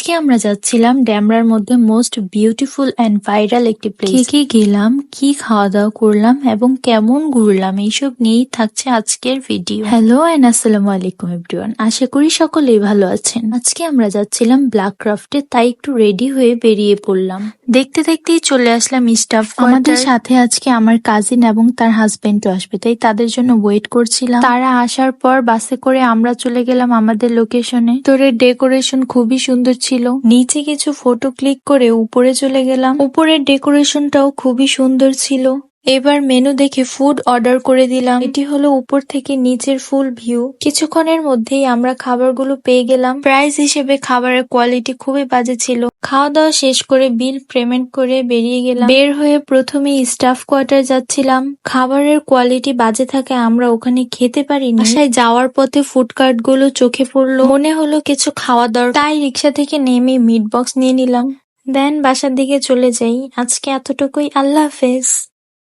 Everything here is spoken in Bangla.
আজকে আমরা যাচ্ছিলাম ড্যামরার মধ্যে মোস্ট বিউটিফুল অ্যান্ড ভাইরাল একটি প্লেস। কি গেলাম, কি খাওয়া দাওয়া করলাম এবং কেমন ঘুরলাম, এইসব নিয়েই থাকছে আজকের ভিডিও। হ্যালো এন্ড আসসালামু আলাইকুম এভরিওয়ান, আশা করি সকলেই ভালো আছেন। আজকে আমরা যাচ্ছিলাম ব্ল্যাক ক্রাফটে, তাই একটু রেডি হয়ে বেরিয়ে পড়লাম। দেখতে দেখতেই চলে আসলাম স্টাফ। আমাদের সাথে আজকে আমার কাজিন এবং তার হাজবেন্ডও আসবে, তাই তাদের জন্য ওয়েট করছিলাম। তারা আসার পর বাসে করে আমরা চলে গেলাম আমাদের লোকেশনে। তোরে ডেকোরেশন খুবই সুন্দর ছিল। নিচে কিছু ফটো ক্লিক করে উপরে চলে গেলাম। উপরের ডেকোরেশনটাও খুবই সুন্দর ছিল। এবার মেনু দেখে ফুড অর্ডার করে দিলাম। এটি হলো উপর থেকে নিচের ফুল ভিউ। কিছুক্ষণের মধ্যেই আমরা খাবারগুলো পেয়ে গেলাম। প্রাইস হিসেবে খাবারের কোয়ালিটি খুবই বাজে ছিল। খাওয়া দাওয়া শেষ করে বিল পেমেন্ট করে বেরিয়ে গেলাম। বের হয়ে প্রথমে স্টাফ কোয়ার্টার যাচ্ছিলাম। খাবারের কোয়ালিটি বাজে থাকে আমরা ওখানে খেতে পারিনি। বাসায় যাওয়ার পথে ফুড কার্ট গুলো চোখে পড়লো, মনে হলো কিছু খাওয়া দরকার, তাই রিক্সা থেকে নেমে মিট বক্স নিয়ে নিলাম। দেন বাসার দিকে চলে যাই। আজকে এতটুকুই, আল্লাহ হাফেজ।